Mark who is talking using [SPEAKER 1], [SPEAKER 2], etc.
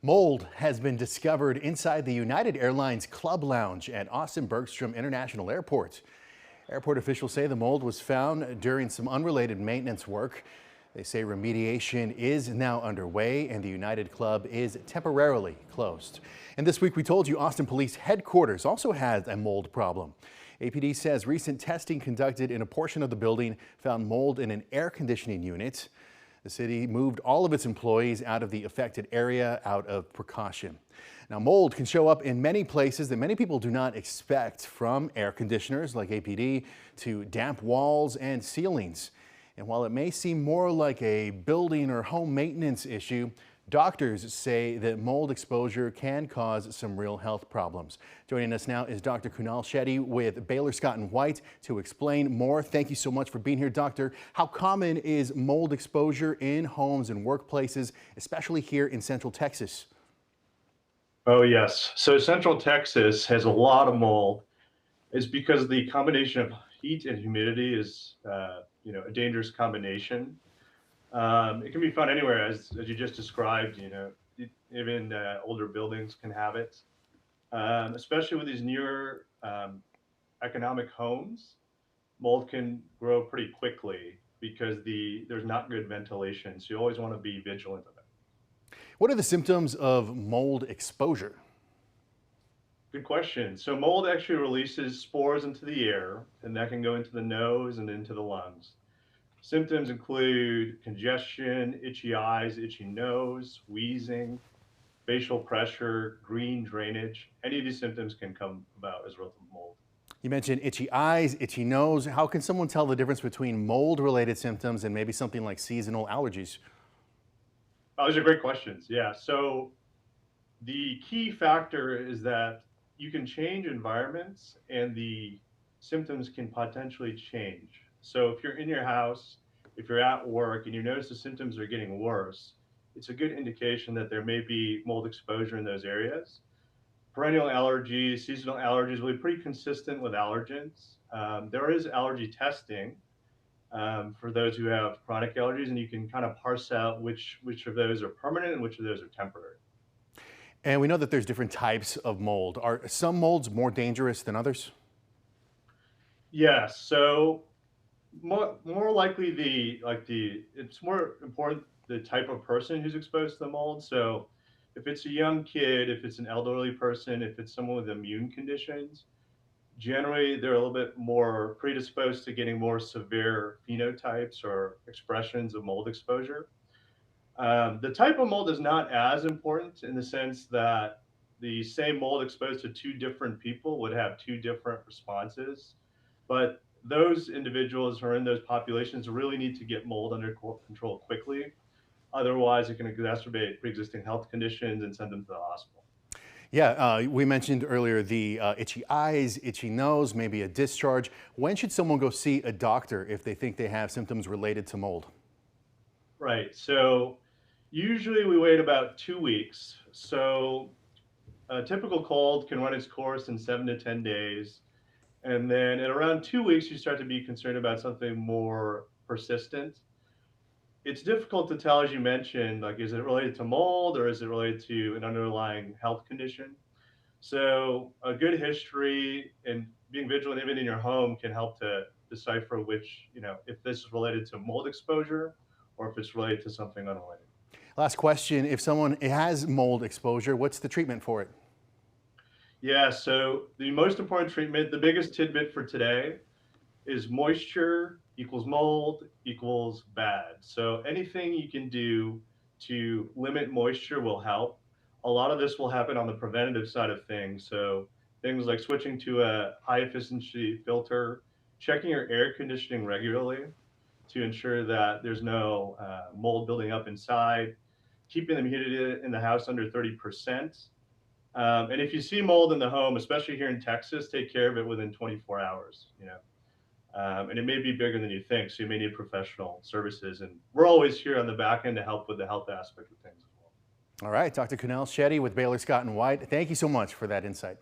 [SPEAKER 1] Mold has been discovered inside the United Airlines Club Lounge at Austin Bergstrom International Airport. Airport officials say the mold was found during some unrelated maintenance work. They say remediation is now underway and the United Club is temporarily closed. And this week we told you Austin Police Headquarters also has a mold problem. APD says recent testing conducted in a portion of the building found mold in an air conditioning unit. The city moved all of its employees out of the affected area out of precaution. Now, mold can show up in many places that many people do not expect, from air conditioners like APD to damp walls and ceilings. And while it may seem more like a building or home maintenance issue, doctors say that mold exposure can cause some real health problems. Joining us now is Dr. Kunal Shetty with Baylor Scott White to explain more. Thank you so much for being here, Doctor. How common is mold exposure in homes and workplaces, especially here in Central Texas?
[SPEAKER 2] Oh, yes. So Central Texas has a lot of mold. It's because the combination of heat and humidity is, a dangerous combination. It can be found anywhere, as you just described. Even older buildings can have it, especially with these newer economic homes. Mold can grow pretty quickly because there's not good ventilation, so you always want to be vigilant of it.
[SPEAKER 1] What are the symptoms of mold exposure?
[SPEAKER 2] Good question. So mold actually releases spores into the air, and that can go into the nose and into the lungs. Symptoms include congestion, itchy eyes, itchy nose, wheezing, facial pressure, green drainage. Any of these symptoms can come about as a result of mold.
[SPEAKER 1] You mentioned itchy eyes, itchy nose. How can someone tell the difference between mold-related symptoms and maybe something like seasonal allergies?
[SPEAKER 2] Oh, those are great questions. Yeah. So the key factor is that you can change environments and the symptoms can potentially change. So if you're in your house, if you're at work and you notice the symptoms are getting worse, it's a good indication that there may be mold exposure in those areas. Perennial allergies, seasonal allergies will be pretty consistent with allergens. There is allergy testing for those who have chronic allergies, and you can kind of parse out which of those are permanent and which of those are temporary.
[SPEAKER 1] And we know that there's different types of mold. Are some molds more dangerous than others?
[SPEAKER 2] Yes. So more likely it's more important the type of person who's exposed to the mold. So if it's a young kid, if it's an elderly person, if it's someone with immune conditions, generally they're a little bit more predisposed to getting more severe phenotypes or expressions of mold exposure. The type of mold is not as important in the sense that the same mold exposed to two different people would have two different responses. But those individuals who are in those populations really need to get mold under control quickly. Otherwise, it can exacerbate pre-existing health conditions and send them to the hospital.
[SPEAKER 1] Yeah, we mentioned earlier the itchy eyes, itchy nose, maybe a discharge. When should someone go see a doctor if they think they have symptoms related to mold?
[SPEAKER 2] Right. So usually we wait about 2 weeks. So a typical cold can run its course in 7 to 10 days. And then at around 2 weeks, you start to be concerned about something more persistent. It's difficult to tell, as you mentioned, like, is it related to mold or is it related to an underlying health condition? So a good history and being vigilant even in your home can help to decipher if this is related to mold exposure or if it's related to something unrelated.
[SPEAKER 1] Last question, if someone has mold exposure, what's the treatment for it?
[SPEAKER 2] Yeah, so the most important treatment, the biggest tidbit for today, is moisture equals mold equals bad. So anything you can do to limit moisture will help. A lot of this will happen on the preventative side of things. So things like switching to a high efficiency filter, checking your air conditioning regularly to ensure that there's no mold building up inside, keeping the humidity in the house under 30%. And if you see mold in the home, especially here in Texas, take care of it within 24 hours. And it may be bigger than you think, so you may need professional services. And we're always here on the back end to help with the health aspect of things as well.
[SPEAKER 1] All right, Dr. Kunal Shetty with Baylor Scott White. Thank you so much for that insight.